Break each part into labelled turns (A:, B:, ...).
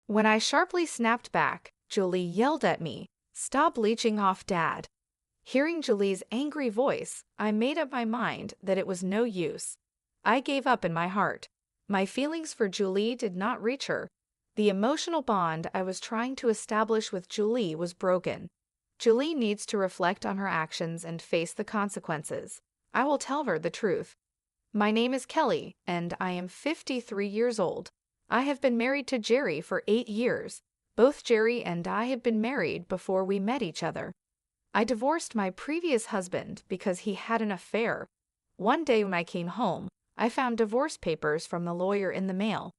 A: When I sharply snapped back, Julie yelled at me, "Stop leeching off Dad." Hearing Julie's angry voice, I made up my mind that it was no use. I gave up in my heart. My feelings for Julie did not reach her. The emotional bond I was trying to establish with Julie was broken. Julie needs to reflect on her actions and face the consequences. I will tell her the truth. My name is Kelly, and I am 53 years old. I have been married to Jerry for 8 years. Both Jerry and I have been married before we met each other. I divorced my previous husband because he had an affair. One day when I came home, I found divorce papers from the lawyer in the mail.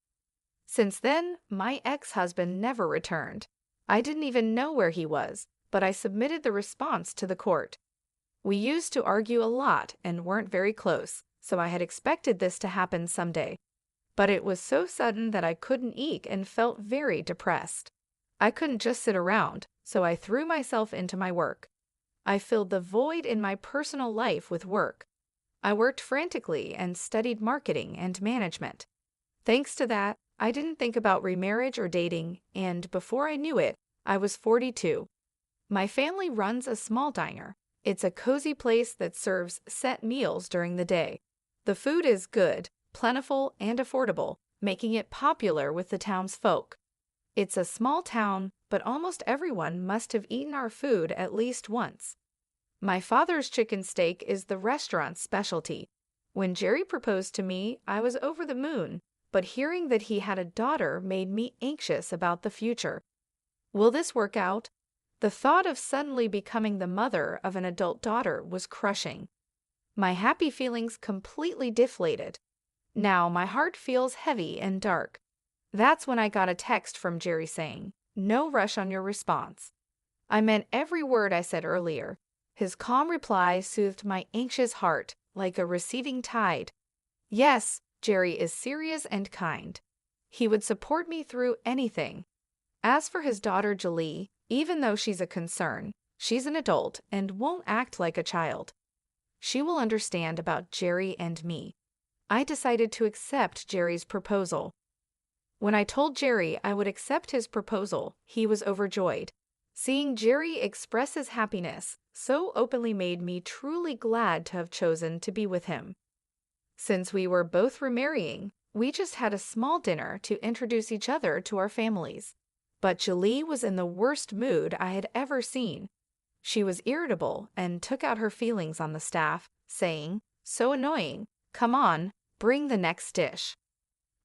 A: Since then, my ex-husband never returned. I didn't even know where he was, but I submitted the response to the court. We used to argue a lot and weren't very close, so I had expected this to happen someday. But it was so sudden that I couldn't eat and felt very depressed. I couldn't just sit around, so I threw myself into my work. I filled the void in my personal life with work. I worked frantically and studied marketing and management. Thanks to that, I didn't think about remarriage or dating, and before I knew it, I was 42. My family runs a small diner. It's a cozy place that serves set meals during the day. The food is good, plentiful, and affordable, making it popular with the town's folk. It's a small town, but almost everyone must have eaten our food at least once. My father's chicken steak is the restaurant's specialty. When Jerry proposed to me, I was over the moon, but hearing that he had a daughter made me anxious about the future. Will this work out? The thought of suddenly becoming the mother of an adult daughter was crushing. My happy feelings completely deflated. Now my heart feels heavy and dark. That's when I got a text from Jerry saying, "No rush on your response." I meant every word I said earlier. His calm reply soothed my anxious heart like a receding tide. Yes, Jerry is serious and kind. He would support me through anything. As for his daughter Julie, even though she's a concern, she's an adult and won't act like a child. She will understand about Jerry and me. I decided to accept Jerry's proposal. When I told Jerry I would accept his proposal, he was overjoyed. Seeing Jerry express his happiness so openly made me truly glad to have chosen to be with him. Since we were both remarrying, we just had a small dinner to introduce each other to our families. But Julie was in the worst mood I had ever seen. She was irritable and took out her feelings on the staff, saying, "So annoying, come on, bring the next dish."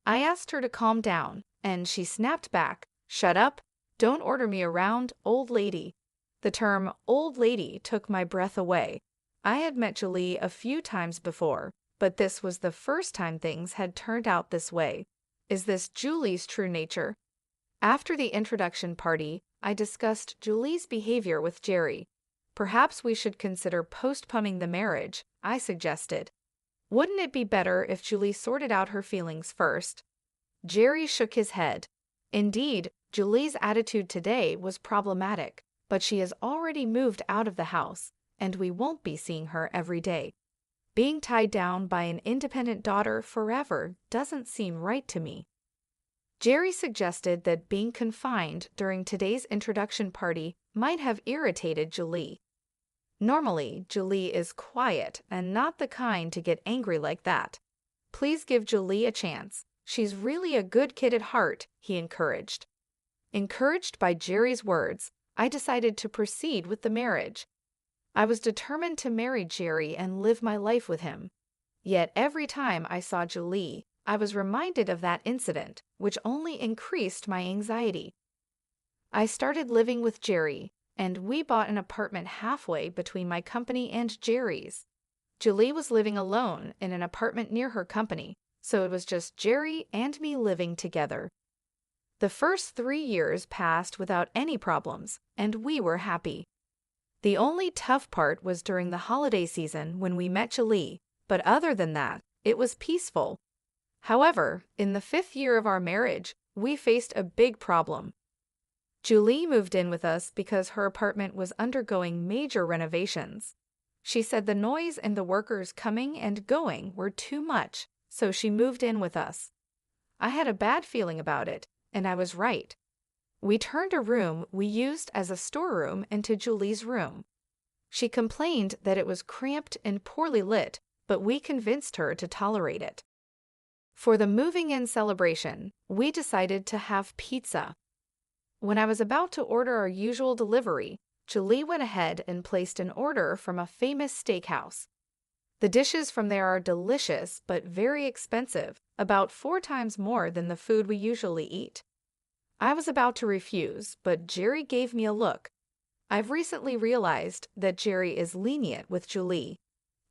A: I asked her to calm down, and she snapped back, "Shut up, don't order me around, old lady." The term old lady took my breath away. I had met Julie a few times before, but this was the first time things had turned out this way. Is this Julie's true nature? After the introduction party, I discussed Julie's behavior with Jerry. Perhaps we should consider postponing the marriage, I suggested. Wouldn't it be better if Julie sorted out her feelings first? Jerry shook his head. Indeed, Julie's attitude today was problematic, but she has already moved out of the house, and we won't be seeing her every day. Being tied down by an independent daughter forever doesn't seem right to me. Jerry suggested that being confined during today's introduction party might have irritated Julie. Normally, Julie is quiet and not the kind to get angry like that. Please give Julie a chance. She's really a good kid at heart, he encouraged. Encouraged by Jerry's words, I decided to proceed with the marriage. I was determined to marry Jerry and live my life with him. Yet every time I saw Julie, I was reminded of that incident, which only increased my anxiety. I started living with Jerry, and we bought an apartment halfway between my company and Jerry's. Julie was living alone in an apartment near her company, so it was just Jerry and me living together. The first 3 years passed without any problems, and we were happy. The only tough part was during the holiday season when we met Julie, but other than that, it was peaceful. However, in the 5th year of our marriage, we faced a big problem. Julie moved in with us because her apartment was undergoing major renovations. She said the noise and the workers coming and going were too much, so she moved in with us. I had a bad feeling about it, and I was right. We turned a room we used as a storeroom into Julie's room. She complained that it was cramped and poorly lit, but we convinced her to tolerate it. For the moving-in celebration, we decided to have pizza. When I was about to order our usual delivery, Julie went ahead and placed an order from a famous steakhouse. The dishes from there are delicious but very expensive, about 4 times more than the food we usually eat. I was about to refuse, but Jerry gave me a look. I've recently realized that Jerry is lenient with Julie.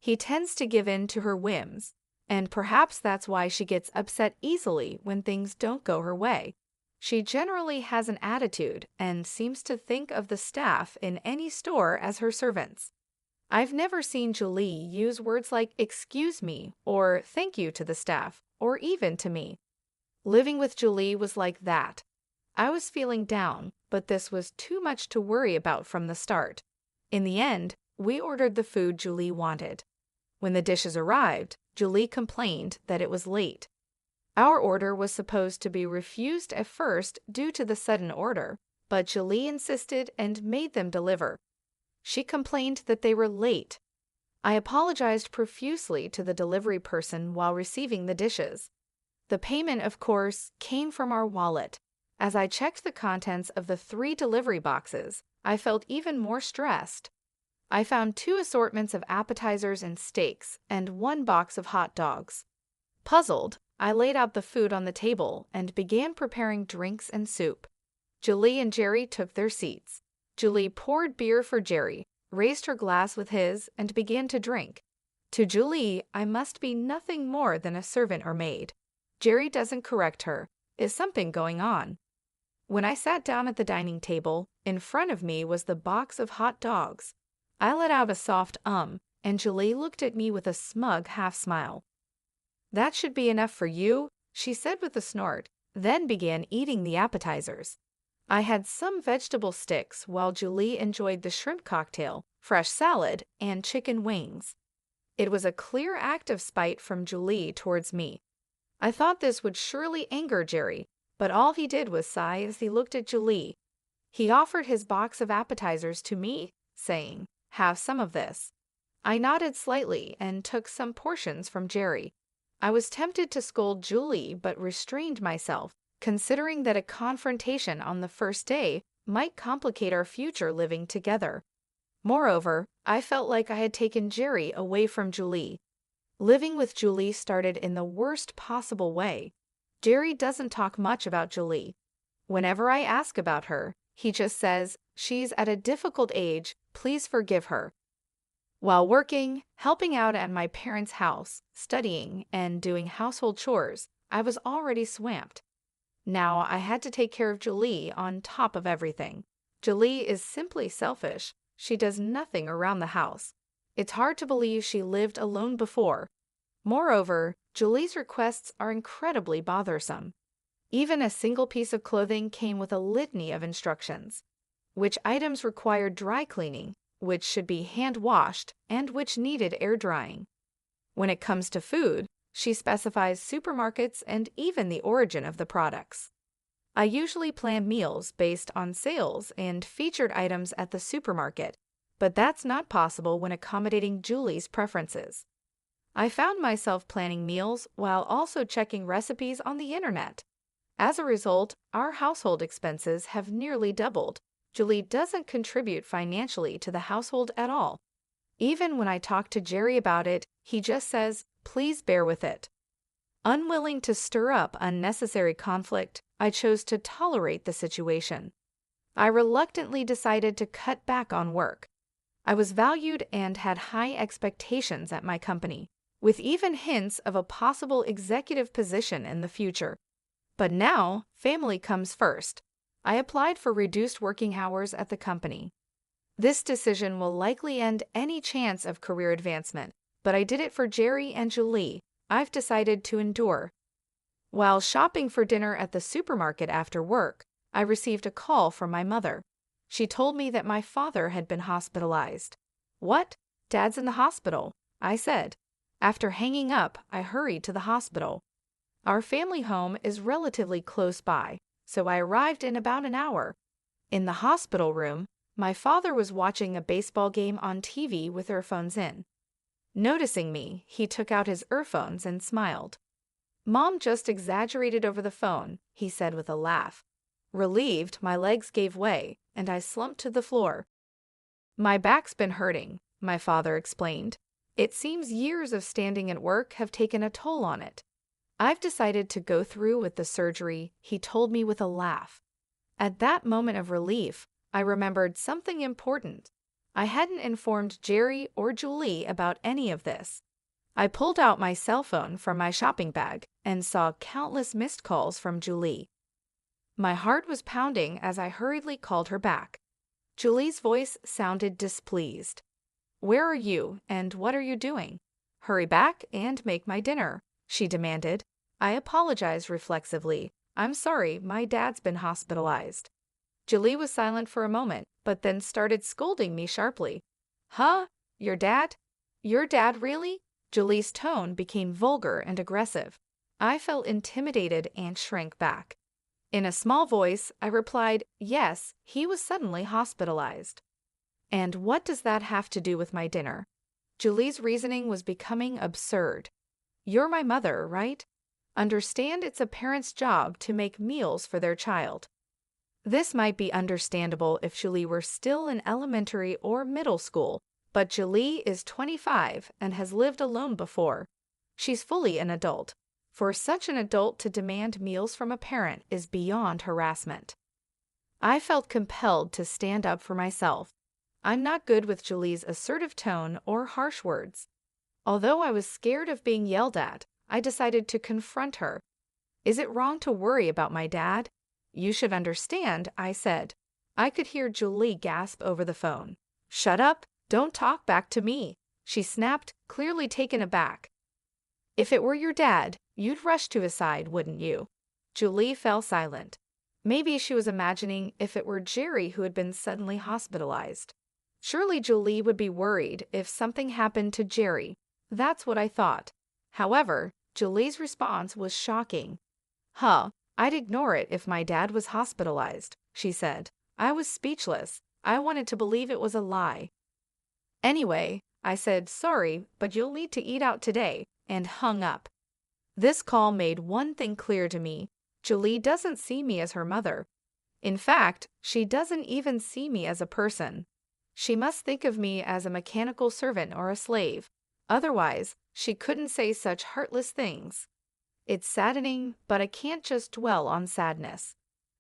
A: He tends to give in to her whims, and perhaps that's why she gets upset easily when things don't go her way. She generally has an attitude and seems to think of the staff in any store as her servants. I've never seen Julie use words like "excuse me" or "thank you" to the staff, or even to me. Living with Julie was like that. I was feeling down, but this was too much to worry about from the start. In the end, we ordered the food Julie wanted. When the dishes arrived, Julie complained that it was late. Our order was supposed to be refused at first due to the sudden order, but Julie insisted and made them deliver. She complained that they were late. I apologized profusely to the delivery person while receiving the dishes. The payment, of course, came from our wallet. As I checked the contents of the 3 delivery boxes, I felt even more stressed. I found 2 assortments of appetizers and steaks and 1 box of hot dogs. Puzzled, I laid out the food on the table and began preparing drinks and soup. Julie and Jerry took their seats. Julie poured beer for Jerry, raised her glass with his, and began to drink. To Julie, I must be nothing more than a servant or maid. Jerry doesn't correct her. Is something going on? When I sat down at the dining table, in front of me was the box of hot dogs. I let out a soft and Julie looked at me with a smug half-smile. "That should be enough for you," she said with a snort, then began eating the appetizers. I had some vegetable sticks while Julie enjoyed the shrimp cocktail, fresh salad, and chicken wings. It was a clear act of spite from Julie towards me. I thought this would surely anger Jerry, but all he did was sigh as he looked at Julie. He offered his box of appetizers to me, saying, "Have some of this." I nodded slightly and took some portions from Jerry. I was tempted to scold Julie but restrained myself, considering that a confrontation on the first day might complicate our future living together. Moreover, I felt like I had taken Jerry away from Julie. Living with Julie started in the worst possible way. Jerry doesn't talk much about Julie. Whenever I ask about her, he just says, "She's at a difficult age, please forgive her." While working, helping out at my parents' house, studying, and doing household chores, I was already swamped. Now I had to take care of Julie on top of everything. Julie is simply selfish. She does nothing around the house. It's hard to believe she lived alone before. Moreover, Julie's requests are incredibly bothersome. Even a single piece of clothing came with a litany of instructions. Which items required dry cleaning, which should be hand-washed, and which needed air drying. When it comes to food, she specifies supermarkets and even the origin of the products. I usually plan meals based on sales and featured items at the supermarket, but that's not possible when accommodating Julie's preferences. I found myself planning meals while also checking recipes on the internet. As a result, our household expenses have nearly doubled. Julie doesn't contribute financially to the household at all. Even when I talk to Jerry about it, he just says, "Please bear with it." Unwilling to stir up unnecessary conflict, I chose to tolerate the situation. I reluctantly decided to cut back on work. I was valued and had high expectations at my company, with even hints of a possible executive position in the future. But now, family comes first. I applied for reduced working hours at the company. This decision will likely end any chance of career advancement, but I did it for Jerry and Julie. I've decided to endure. While shopping for dinner at the supermarket after work, I received a call from my mother. She told me that my father had been hospitalized. "What? Dad's in the hospital," I said. After hanging up, I hurried to the hospital. Our family home is relatively close by, so I arrived in about an hour. In the hospital room, my father was watching a baseball game on TV with earphones in. Noticing me, he took out his earphones and smiled. "Mom just exaggerated over the phone," he said with a laugh. Relieved, my legs gave way, and I slumped to the floor. "My back's been hurting," my father explained. "It seems years of standing at work have taken a toll on it. I've decided to go through with the surgery," he told me with a laugh. At that moment of relief, I remembered something important. I hadn't informed Jerry or Julie about any of this. I pulled out my cell phone from my shopping bag and saw countless missed calls from Julie. My heart was pounding as I hurriedly called her back. Julie's voice sounded displeased. "Where are you, and what are you doing? Hurry back and make my dinner," she demanded. I apologized reflexively. "I'm sorry, my dad's been hospitalized." Julie was silent for a moment, but then started scolding me sharply. "Huh? Your dad? Your dad really?" Julie's tone became vulgar and aggressive. I felt intimidated and shrank back. In a small voice, I replied, "Yes, he was suddenly hospitalized." "And what does that have to do with my dinner?" Julie's reasoning was becoming absurd. "You're my mother, right? Understand it's a parent's job to make meals for their child." This might be understandable if Julie were still in elementary or middle school, but Julie is 25 and has lived alone before. She's fully an adult. For such an adult to demand meals from a parent is beyond harassment. I felt compelled to stand up for myself. I'm not good with Julie's assertive tone or harsh words. Although I was scared of being yelled at, I decided to confront her. "Is it wrong to worry about my dad?" "You should understand," I said. I could hear Julie gasp over the phone. "Shut up! Don't talk back to me!" she snapped, clearly taken aback. "If it were your dad, you'd rush to his side, wouldn't you?" Julie fell silent. Maybe she was imagining if it were Jerry who had been suddenly hospitalized. Surely Julie would be worried if something happened to Jerry. That's what I thought. However, Julie's response was shocking. "Huh, I'd ignore it if my dad was hospitalized," she said. I was speechless. I wanted to believe it was a lie. "Anyway," I said, "sorry, but you'll need to eat out today," and hung up. This call made one thing clear to me. Julie doesn't see me as her mother. In fact, she doesn't even see me as a person. She must think of me as a mechanical servant or a slave. Otherwise, she couldn't say such heartless things. It's saddening, but I can't just dwell on sadness.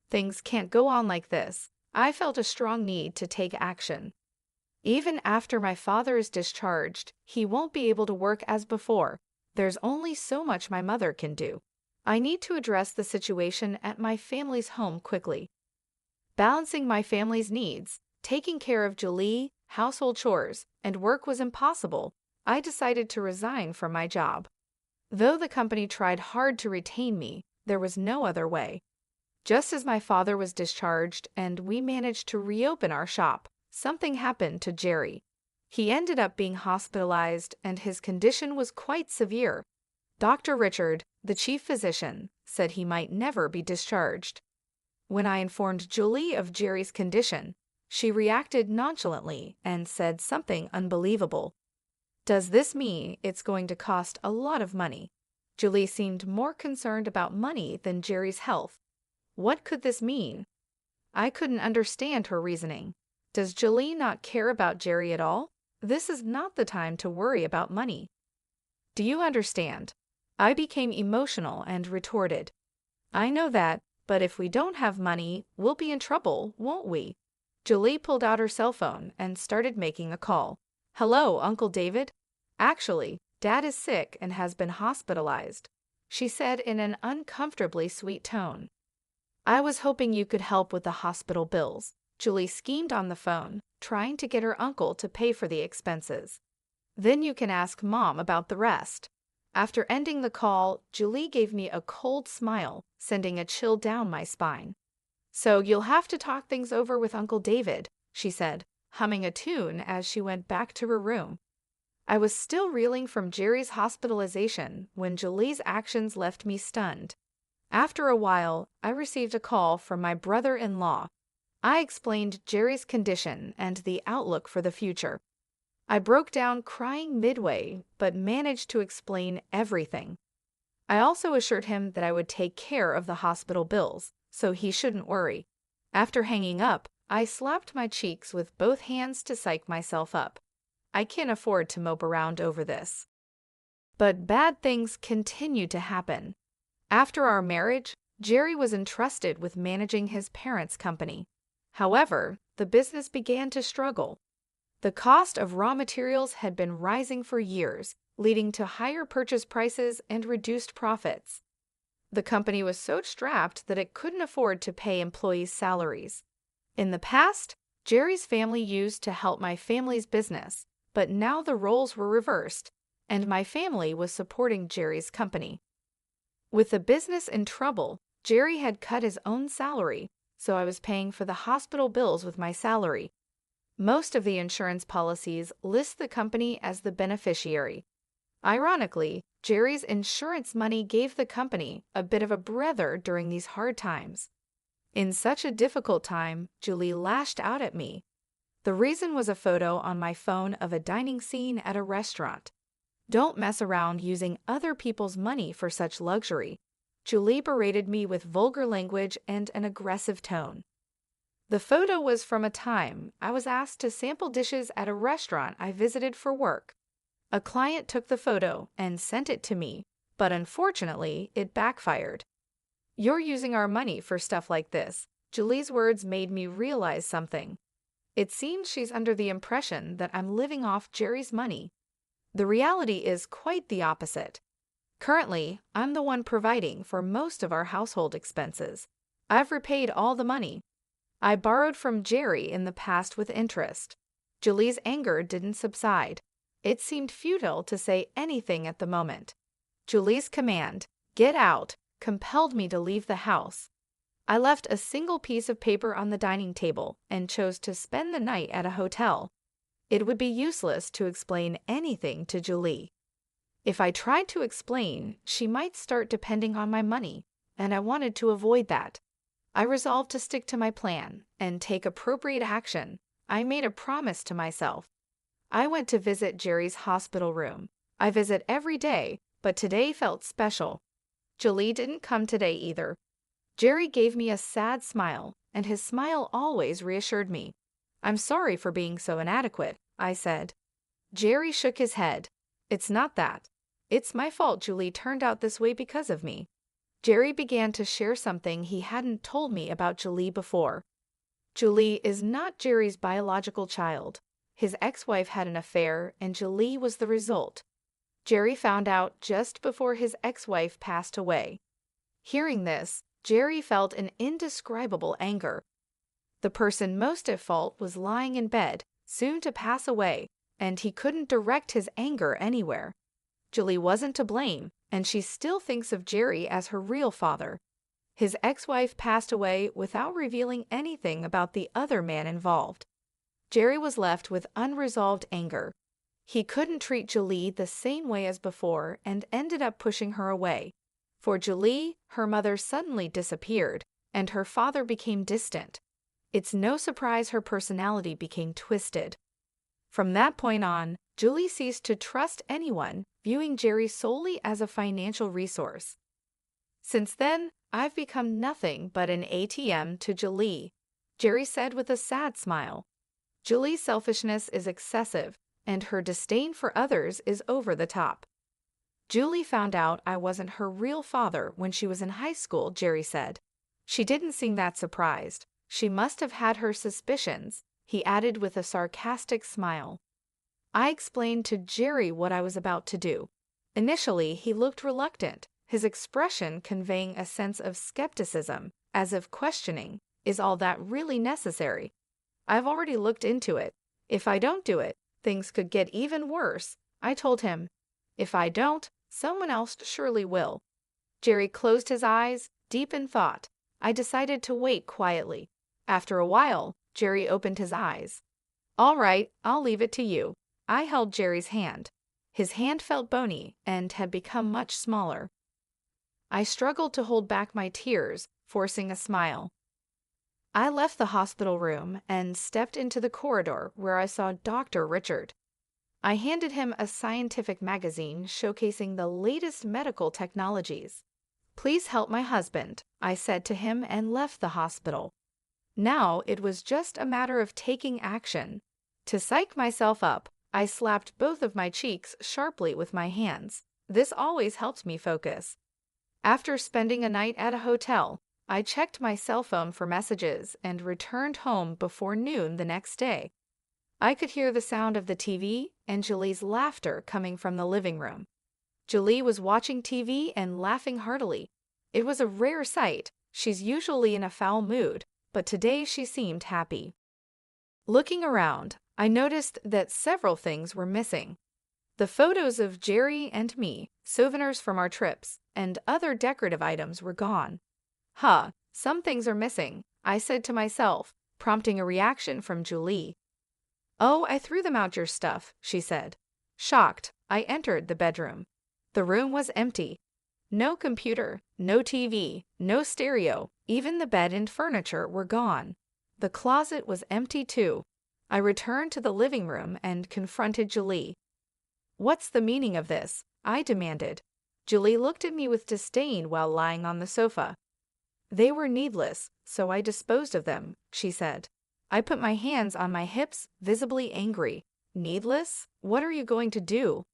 A: Things can't go on like this. I felt a strong need to take action. Even after my father is discharged, he won't be able to work as before. There's only so much my mother can do. I need to address the situation at my family's home quickly. Balancing my family's needs, taking care of Julie, household chores, and work was impossible. I decided to resign from my job. Though the company tried hard to retain me, there was no other way. Just as my father was discharged and we managed to reopen our shop, something happened to Jerry. He ended up being hospitalized and his condition was quite severe. Dr. Richard, the chief physician, said he might never be discharged. When I informed Julie of Jerry's condition, she reacted nonchalantly and said something unbelievable. "Does this mean it's going to cost a lot of money?" Julie seemed more concerned about money than Jerry's health. What could this mean? I couldn't understand her reasoning. Does Julie not care about Jerry at all? This is not the time to worry about money. "Do you understand?" I became emotional and retorted. "I know that, but if we don't have money, we'll be in trouble, won't we?" Julie pulled out her cell phone and started making a call. "Hello, Uncle David. Actually, Dad is sick and has been hospitalized," she said in an uncomfortably sweet tone. "I was hoping you could help with the hospital bills." Julie schemed on the phone, trying to get her uncle to pay for the expenses. "Then you can ask Mom about the rest." After ending the call, Julie gave me a cold smile, sending a chill down my spine. "So you'll have to talk things over with Uncle David," she said, humming a tune as she went back to her room. I was still reeling from Jerry's hospitalization when Julie's actions left me stunned. After a while, I received a call from my brother-in-law. I explained Jerry's condition and the outlook for the future. I broke down crying midway, but managed to explain everything. I also assured him that I would take care of the hospital bills, so he shouldn't worry. After hanging up, I slapped my cheeks with both hands to psych myself up. I can't afford to mope around over this. But bad things continued to happen. After our marriage, Jerry was entrusted with managing his parents' company. However, the business began to struggle. The cost of raw materials had been rising for years, leading to higher purchase prices and reduced profits. The company was so strapped that it couldn't afford to pay employees' salaries. In the past, Jerry's family used to help my family's business, but now the roles were reversed, and my family was supporting Jerry's company. With the business in trouble, Jerry had cut his own salary, so I was paying for the hospital bills with my salary. Most of the insurance policies list the company as the beneficiary. Ironically, Jerry's insurance money gave the company a bit of a breather during these hard times. In such a difficult time, Julie lashed out at me. The reason was a photo on my phone of a dining scene at a restaurant. Don't mess around using other people's money for such luxury. Julie berated me with vulgar language and an aggressive tone. The photo was from a time I was asked to sample dishes at a restaurant I visited for work. A client took the photo and sent it to me, but unfortunately, it backfired. "You're using our money for stuff like this." Julie's words made me realize something. It seems she's under the impression that I'm living off Jerry's money. The reality is quite the opposite. Currently, I'm the one providing for most of our household expenses. I've repaid all the money. I borrowed from Jerry in the past with interest. Julie's anger didn't subside. It seemed futile to say anything at the moment. Julie's command, "Get out," compelled me to leave the house. I left a single piece of paper on the dining table and chose to spend the night at a hotel. It would be useless to explain anything to Julie. If I tried to explain, she might start depending on my money, and I wanted to avoid that. I resolved to stick to my plan and take appropriate action. I made a promise to myself. I went to visit Jerry's hospital room. I visit every day, but today felt special. Julie didn't come today either. Jerry gave me a sad smile, and his smile always reassured me. "I'm sorry for being so inadequate," I said. Jerry shook his head. "It's not that. It's my fault Julie turned out this way because of me." Jerry began to share something he hadn't told me about Julie before. Julie is not Jerry's biological child. His ex-wife had an affair, and Julie was the result. Jerry found out just before his ex-wife passed away. Hearing this, Jerry felt an indescribable anger. The person most at fault was lying in bed, soon to pass away, and he couldn't direct his anger anywhere. Julie wasn't to blame, and she still thinks of Jerry as her real father. His ex-wife passed away without revealing anything about the other man involved. Jerry was left with unresolved anger. He couldn't treat Julie the same way as before and ended up pushing her away. For Julie, her mother suddenly disappeared, and her father became distant. It's no surprise her personality became twisted. From that point on, Julie ceased to trust anyone, viewing Jerry solely as a financial resource. Since then, I've become nothing but an ATM to Julie, Jerry said with a sad smile. Julie's selfishness is excessive, and her disdain for others is over the top. Julie found out I wasn't her real father when she was in high school, Jerry said. She didn't seem that surprised. She must have had her suspicions, he added with a sarcastic smile. I explained to Jerry what I was about to do. Initially, he looked reluctant, his expression conveying a sense of skepticism, as if questioning, "Is all that really necessary? I've already looked into it. If I don't do it, things could get even worse." I told him, "If I don't, someone else surely will." Jerry closed his eyes, deep in thought. I decided to wait quietly. After a while, Jerry opened his eyes. "All right, I'll leave it to you." I held Jerry's hand. His hand felt bony and had become much smaller. I struggled to hold back my tears, forcing a smile. I left the hospital room and stepped into the corridor where I saw Dr. Richard. I handed him a scientific magazine showcasing the latest medical technologies. "Please help my husband," I said to him and left the hospital. Now it was just a matter of taking action. To psych myself up, I slapped both of my cheeks sharply with my hands. This always helped me focus. After spending a night at a hotel, I checked my cell phone for messages and returned home before noon the next day. I could hear the sound of the TV and Julie's laughter coming from the living room. Julie was watching TV and laughing heartily. It was a rare sight. She's usually in a foul mood, but today she seemed happy. Looking around, I noticed that several things were missing. The photos of Jerry and me, souvenirs from our trips, and other decorative items were gone. Some things are missing, I said to myself, prompting a reaction from Julie. "Oh, I threw them out your stuff," she said. Shocked, I entered the bedroom. The room was empty. No computer, no TV, no stereo, even the bed and furniture were gone. The closet was empty too. I returned to the living room and confronted Julie. "What's the meaning of this?" I demanded. Julie looked at me with disdain while lying on the sofa. "They were needless, so I disposed of them," she said. I put my hands on my hips, visibly angry. "Needless? What are you going to do?"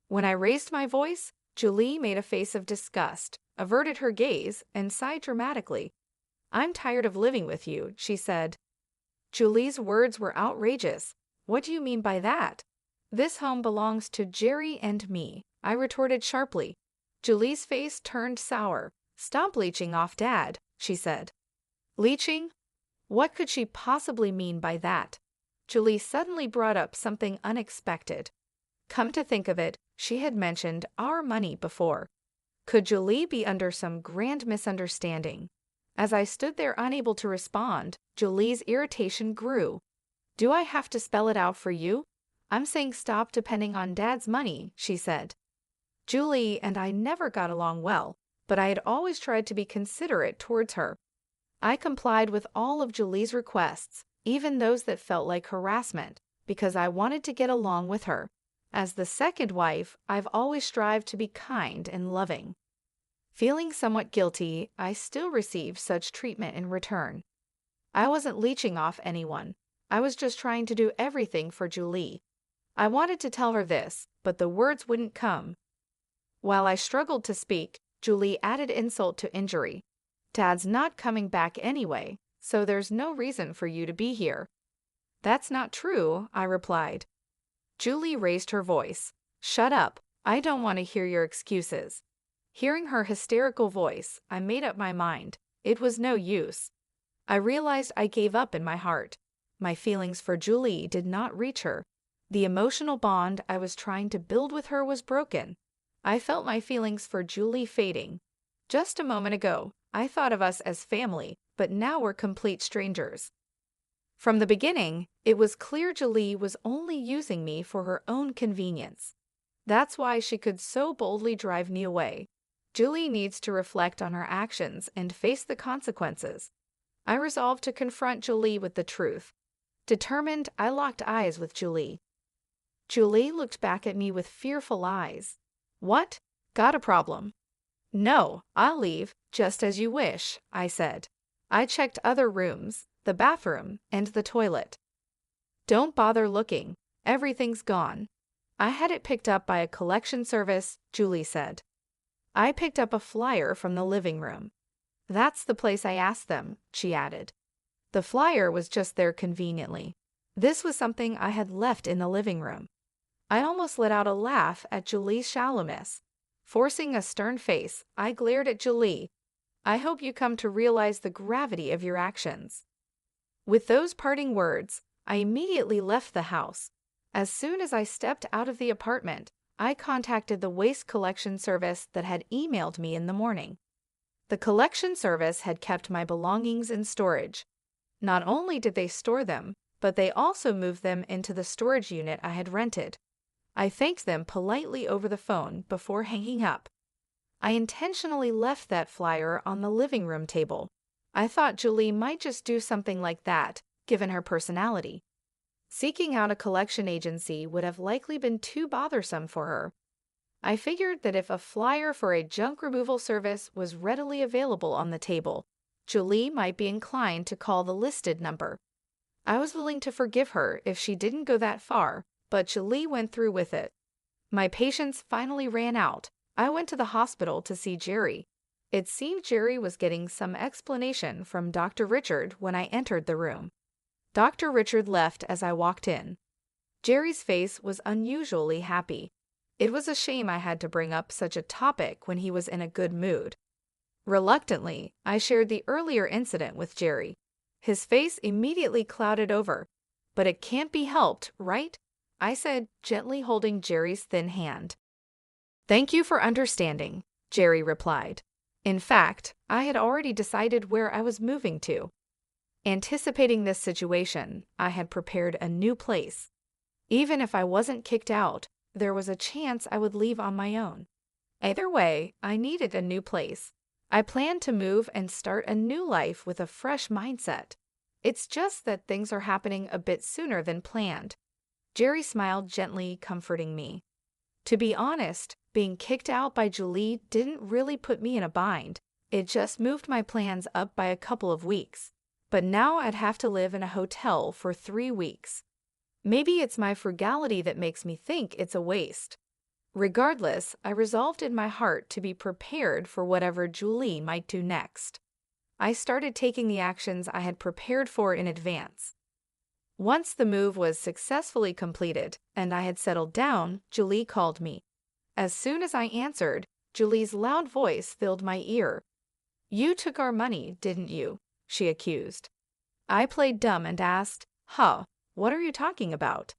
A: When I raised my voice, Julie made a face of disgust, averted her gaze, and sighed dramatically. "I'm tired of living with you," she said. Julie's words were outrageous. "What do you mean by that?" "This home belongs to Jerry and me," I retorted sharply. Julie's face turned sour. "Stop leeching off Dad," she said. "Leeching? What could she possibly mean by that?" Julie suddenly brought up something unexpected. Come to think of it, she had mentioned our money before. Could Julie be under some grand misunderstanding? As I stood there unable to respond, Julie's irritation grew. "Do I have to spell it out for you? I'm saying stop depending on Dad's money," she said. Julie and I never got along well, but I had always tried to be considerate towards her. I complied with all of Julie's requests, even those that felt like harassment, because I wanted to get along with her. As the second wife, I've always strived to be kind and loving. Feeling somewhat guilty, I still received such treatment in return. I wasn't leeching off anyone. I was just trying to do everything for Julie. I wanted to tell her this, but the words wouldn't come. While I struggled to speak, Julie added insult to injury. "Dad's not coming back anyway, so there's no reason for you to be here." "That's not true," I replied. Julie raised her voice. "Shut up. I don't want to hear your excuses." Hearing her hysterical voice, I made up my mind. It was no use. I realized I gave up in my heart. My feelings for Julie did not reach her. The emotional bond I was trying to build with her was broken. I felt my feelings for Julie fading. Just a moment ago, I thought of us as family, but now we're complete strangers. From the beginning, it was clear Julie was only using me for her own convenience. That's why she could so boldly drive me away. Julie needs to reflect on her actions and face the consequences. I resolved to confront Julie with the truth. Determined, I locked eyes with Julie. Julie looked back at me with fearful eyes. "What? Got a problem?" "No, I'll leave, just as you wish," I said. I checked other rooms, the bathroom, and the toilet. "Don't bother looking. Everything's gone." "I had it picked up by a collection service," Julie said. I picked up a flyer from the living room. "That's the place I asked them," she added. The flyer was just there conveniently. This was something I had left in the living room. I almost let out a laugh at Julie's shallowness. Forcing a stern face, I glared at Julie. "I hope you come to realize the gravity of your actions." With those parting words, I immediately left the house. As soon as I stepped out of the apartment, I contacted the waste collection service that had emailed me in the morning. The collection service had kept my belongings in storage. Not only did they store them, but they also moved them into the storage unit I had rented. I thanked them politely over the phone before hanging up. I intentionally left that flyer on the living room table. I thought Julie might just do something like that, given her personality. Seeking out a collection agency would have likely been too bothersome for her. I figured that if a flyer for a junk removal service was readily available on the table, Julie might be inclined to call the listed number. I was willing to forgive her if she didn't go that far, but Julie went through with it. My patience finally ran out. I went to the hospital to see Jerry. It seemed Jerry was getting some explanation from Dr. Richard when I entered the room. Dr. Richard left as I walked in. Jerry's face was unusually happy. It was a shame I had to bring up such a topic when he was in a good mood. Reluctantly, I shared the earlier incident with Jerry. His face immediately clouded over. "But it can't be helped, right?" I said, gently holding Jerry's thin hand. "Thank you for understanding," Jerry replied. In fact, I had already decided where I was moving to. Anticipating this situation, I had prepared a new place. Even if I wasn't kicked out, there was a chance I would leave on my own. Either way, I needed a new place. I planned to move and start a new life with a fresh mindset. It's just that things are happening a bit sooner than planned. Jerry smiled gently, comforting me. To be honest, being kicked out by Julie didn't really put me in a bind. It just moved my plans up by a couple of weeks. But now I'd have to live in a hotel for 3 weeks. Maybe it's my frugality that makes me think it's a waste. Regardless, I resolved in my heart to be prepared for whatever Julie might do next. I started taking the actions I had prepared for in advance. Once the move was successfully completed and I had settled down, Julie called me. As soon as I answered, Julie's loud voice filled my ear. "You took our money, didn't you?" she accused. I played dumb and asked, what are you talking about?"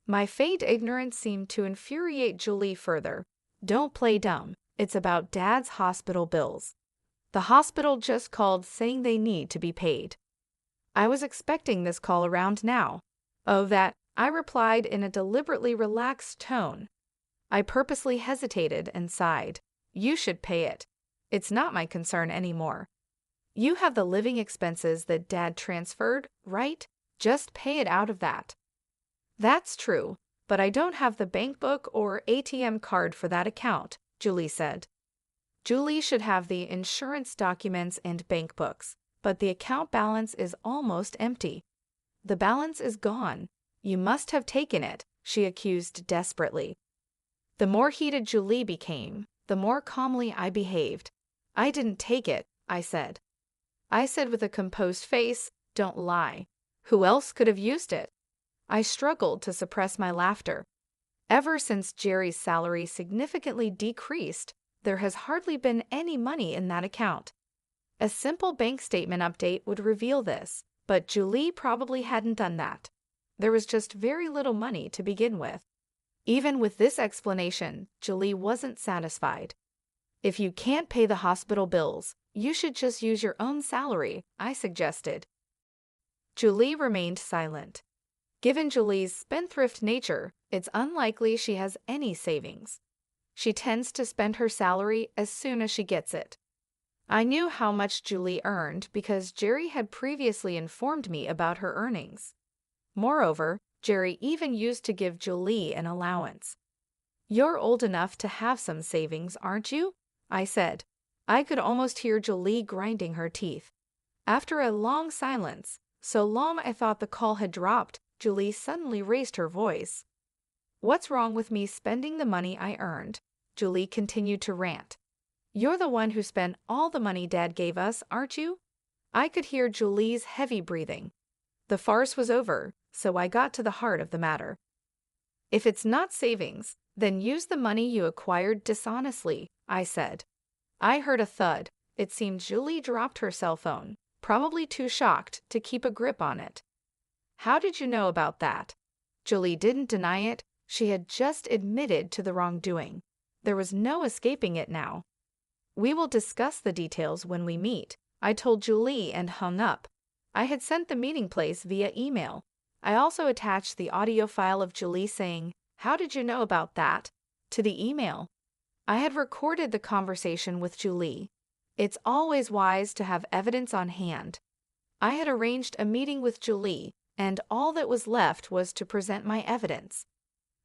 A: My feigned ignorance seemed to infuriate Julie further. "Don't play dumb. It's about Dad's hospital bills. The hospital just called saying they need to be paid." I was expecting this call around now. "Oh, that," I replied in a deliberately relaxed tone. I purposely hesitated and sighed. "You should pay it. It's not my concern anymore. You have the living expenses that Dad transferred, right? Just pay it out of that." "That's true, but I don't have the bank book or ATM card for that account," Julie said. Julie should have the insurance documents and bank books, but the account balance is almost empty. "The balance is gone. You must have taken it," she accused desperately. The more heated Julie became, the more calmly I behaved. "I didn't take it," I said. I said with a composed face, "Don't lie. Who else could have used it?" I struggled to suppress my laughter. Ever since Jerry's salary significantly decreased, there has hardly been any money in that account. A simple bank statement update would reveal this, but Julie probably hadn't done that. There was just very little money to begin with. Even with this explanation, Julie wasn't satisfied. "If you can't pay the hospital bills, you should just use your own salary," I suggested. Julie remained silent. Given Julie's spendthrift nature, it's unlikely she has any savings. She tends to spend her salary as soon as she gets it. I knew how much Julie earned because Jerry had previously informed me about her earnings. Moreover, Jerry even used to give Julie an allowance. "You're old enough to have some savings, aren't you?" I said. I could almost hear Julie grinding her teeth. After a long silence, so long I thought the call had dropped, Julie suddenly raised her voice. "What's wrong with me spending the money I earned?" Julie continued to rant. "You're the one who spent all the money Dad gave us, aren't you?" I could hear Julie's heavy breathing. The farce was over, so I got to the heart of the matter. "If it's not savings, then use the money you acquired dishonestly," I said. I heard a thud. It seemed Julie dropped her cell phone, probably too shocked to keep a grip on it. "How did you know about that?" Julie didn't deny it. She had just admitted to the wrongdoing. There was no escaping it now. "We will discuss the details when we meet," I told Julie and hung up. I had sent the meeting place via email. I also attached the audio file of Julie saying, "How did you know about that?" to the email. I had recorded the conversation with Julie. It's always wise to have evidence on hand. I had arranged a meeting with Julie, and all that was left was to present my evidence.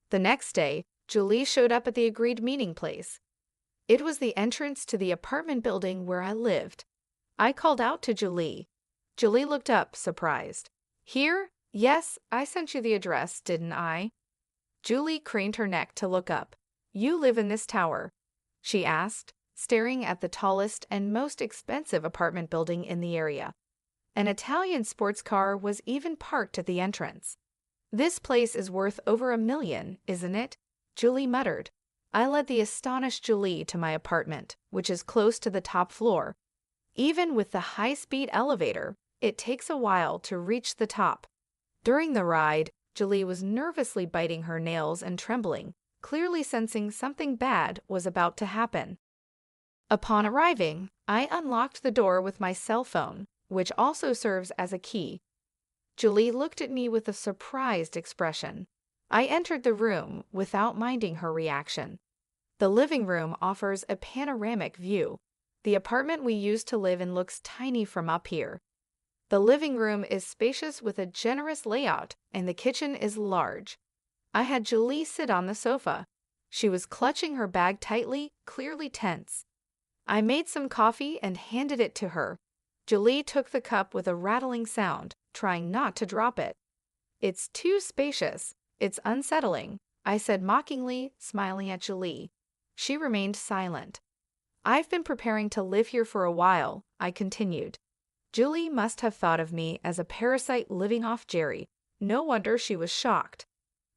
A: The next day, Julie showed up at the agreed meeting place. It was the entrance to the apartment building where I lived. I called out to Julie. Julie looked up, surprised. Here? Yes, I sent you the address, didn't I? Julie craned her neck to look up. You live in this tower? She asked, staring at the tallest and most expensive apartment building in the area. An Italian sports car was even parked at the entrance. This place is worth over $1 million, isn't it? Julie muttered. I led the astonished Julie to my apartment, which is close to the top floor. Even with the high-speed elevator, it takes a while to reach the top. During the ride, Julie was nervously biting her nails and trembling, clearly sensing something bad was about to happen. Upon arriving, I unlocked the door with my cell phone, which also serves as a key. Julie looked at me with a surprised expression. I entered the room without minding her reaction. The living room offers a panoramic view. The apartment we used to live in looks tiny from up here. The living room is spacious with a generous layout, and the kitchen is large. I had Julie sit on the sofa. She was clutching her bag tightly, clearly tense. I made some coffee and handed it to her. Julie took the cup with a rattling sound, trying not to drop it. It's too spacious. It's unsettling, I said mockingly, smiling at Julie. She remained silent. I've been preparing to live here for a while, I continued. Julie must have thought of me as a parasite living off Jerry. No wonder she was shocked.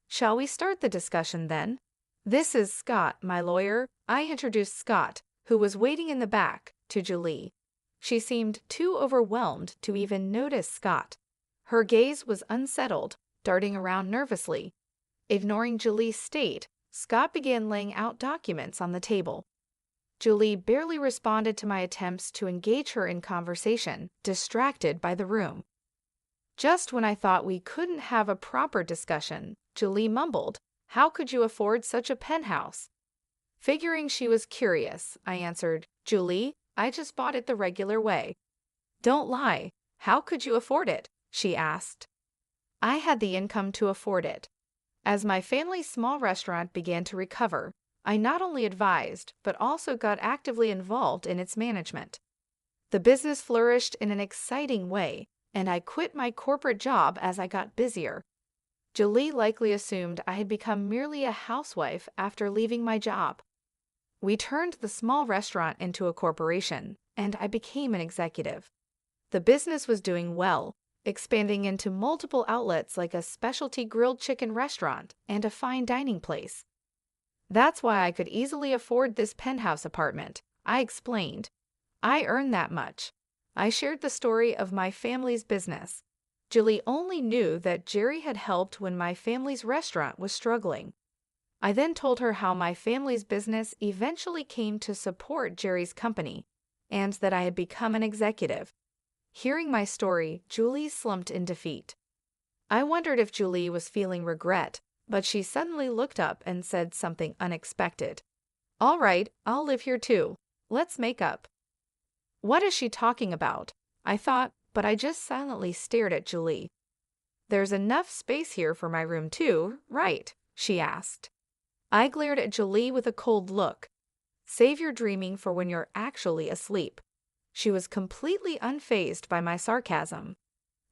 A: Shall we start the discussion then? This is Scott, my lawyer. I introduced Scott, who was waiting in the back, to Julie. She seemed too overwhelmed to even notice Scott. Her gaze was unsettled, darting around nervously. Ignoring Julie's state, Scott began laying out documents on the table. Julie barely responded to my attempts to engage her in conversation, distracted by the room. Just when I thought we couldn't have a proper discussion, Julie mumbled, "How could you afford such a penthouse?" Figuring she was curious, I answered, "Julie, I just bought it the regular way." "Don't lie. How could you afford it?" she asked. I had the income to afford it. As my family's small restaurant began to recover, I not only advised, but also got actively involved in its management. The business flourished in an exciting way, and I quit my corporate job as I got busier. Julie likely assumed I had become merely a housewife after leaving my job. We turned the small restaurant into a corporation, and I became an executive. The business was doing well, expanding into multiple outlets like a specialty grilled chicken restaurant and a fine dining place. That's why I could easily afford this penthouse apartment, I explained. I earned that much. I shared the story of my family's business. Julie only knew that Jerry had helped when my family's restaurant was struggling. I then told her how my family's business eventually came to support Jerry's company, and that I had become an executive. Hearing my story, Julie slumped in defeat. I wondered if Julie was feeling regret, but she suddenly looked up and said something unexpected. "All right, I'll live here too. Let's make up." What is she talking about? I thought, but I just silently stared at Julie. "There's enough space here for my room too, right?" she asked. I glared at Julie with a cold look. "Save your dreaming for when you're actually asleep." She was completely unfazed by my sarcasm.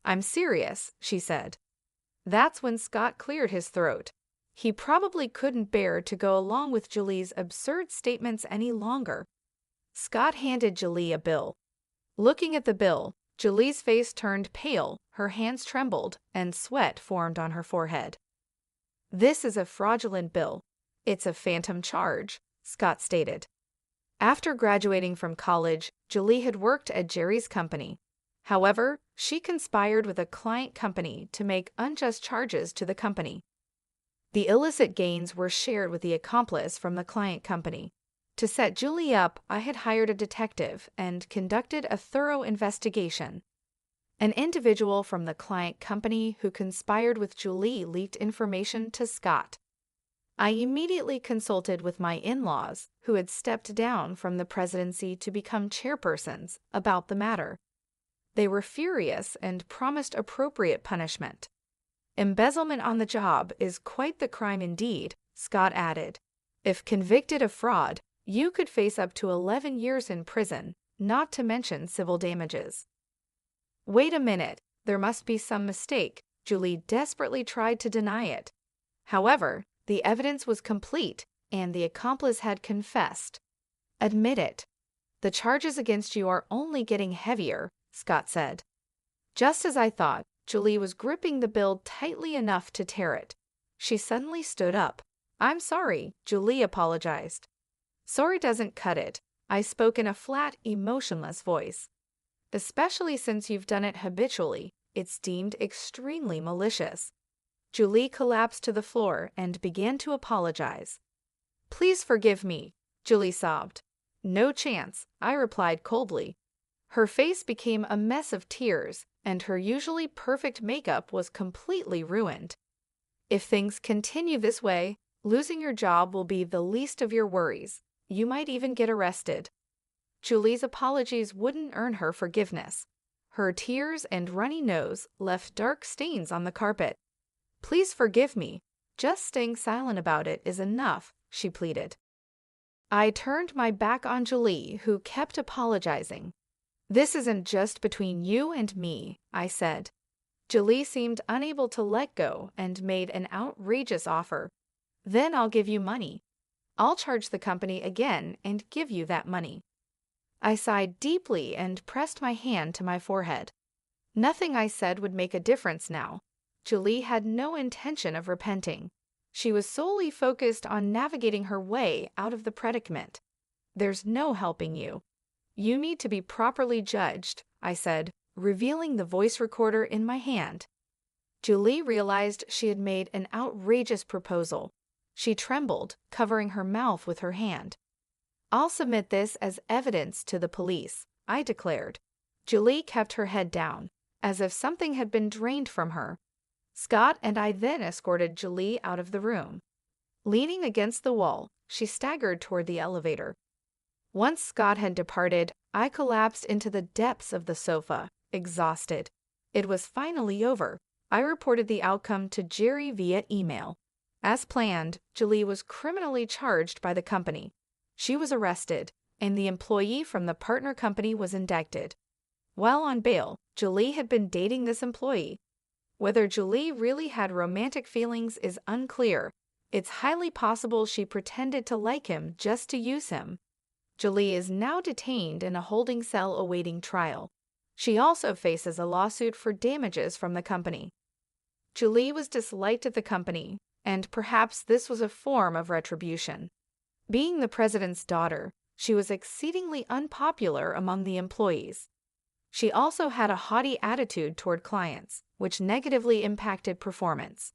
A: "I'm serious," she said. That's when Scott cleared his throat. He probably couldn't bear to go along with Julie's absurd statements any longer. Scott handed Julie a bill. Looking at the bill, Julie's face turned pale, her hands trembled, and sweat formed on her forehead. "This is a fraudulent bill. It's a phantom charge," Scott stated. After graduating from college, Julie had worked at Jerry's company. However, she conspired with a client company to make unjust charges to the company. The illicit gains were shared with the accomplice from the client company. To set Julie up, I had hired a detective and conducted a thorough investigation. An individual from the client company who conspired with Julie leaked information to Scott. I immediately consulted with my in-laws, who had stepped down from the presidency to become chairpersons, about the matter. They were furious and promised appropriate punishment. Embezzlement on the job is quite the crime indeed, Scott added. If convicted of fraud, you could face up to 11 years in prison, not to mention civil damages. Wait a minute, there must be some mistake. Julie desperately tried to deny it. However, the evidence was complete, and the accomplice had confessed. Admit it. The charges against you are only getting heavier, Scott said. Just as I thought, Julie was gripping the bill tightly enough to tear it. She suddenly stood up. I'm sorry, Julie apologized. Sorry doesn't cut it, I spoke in a flat, emotionless voice. Especially since you've done it habitually, it's deemed extremely malicious. Julie collapsed to the floor and began to apologize. Please forgive me, Julie sobbed. No chance, I replied coldly. Her face became a mess of tears, and her usually perfect makeup was completely ruined. If things continue this way, losing your job will be the least of your worries. You might even get arrested. Julie's apologies wouldn't earn her forgiveness. Her tears and runny nose left dark stains on the carpet. Please forgive me. Just staying silent about it is enough, she pleaded. I turned my back on Julie, who kept apologizing. This isn't just between you and me, I said. Julie seemed unable to let go and made an outrageous offer. Then I'll give you money. I'll charge the company again and give you that money. I sighed deeply and pressed my hand to my forehead. Nothing I said would make a difference now. Julie had no intention of repenting. She was solely focused on navigating her way out of the predicament. There's no helping you. You need to be properly judged, I said, revealing the voice recorder in my hand. Julie realized she had made an outrageous proposal. She trembled, covering her mouth with her hand. I'll submit this as evidence to the police, I declared. Julie kept her head down, as if something had been drained from her. Scott and I then escorted Julie out of the room. Leaning against the wall, she staggered toward the elevator. Once Scott had departed, I collapsed into the depths of the sofa, exhausted. It was finally over. I reported the outcome to Jerry via email. As planned, Julie was criminally charged by the company. She was arrested, and the employee from the partner company was indicted. While on bail, Julie had been dating this employee. Whether Julie really had romantic feelings is unclear. It's highly possible she pretended to like him just to use him. Julie is now detained in a holding cell awaiting trial. She also faces a lawsuit for damages from the company. Julie was disliked at the company, and perhaps this was a form of retribution. Being the president's daughter, she was exceedingly unpopular among the employees. She also had a haughty attitude toward clients, which negatively impacted performance.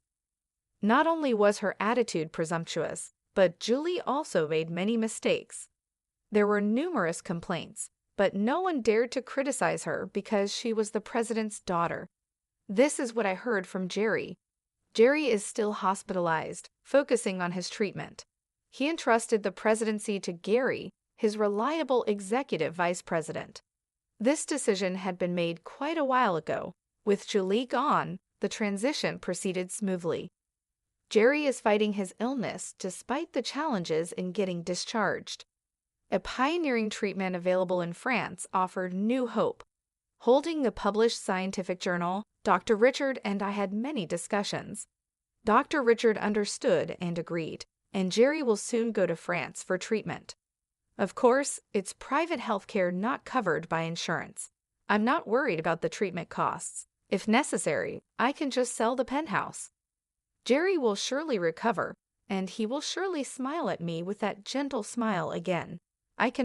A: Not only was her attitude presumptuous, but Julie also made many mistakes. There were numerous complaints, but no one dared to criticize her because she was the president's daughter. This is what I heard from Jerry. Jerry is still hospitalized, focusing on his treatment. He entrusted the presidency to Gary, his reliable executive vice president. This decision had been made quite a while ago. With Julie gone, the transition proceeded smoothly. Jerry is fighting his illness despite the challenges in getting discharged. A pioneering treatment available in France offered new hope. Holding the published scientific journal, Dr. Richard and I had many discussions. Dr. Richard understood and agreed, and Jerry will soon go to France for treatment. Of course, it's private healthcare not covered by insurance. I'm not worried about the treatment costs. If necessary, I can just sell the penthouse. Jerry will surely recover, and he will surely smile at me with that gentle smile again.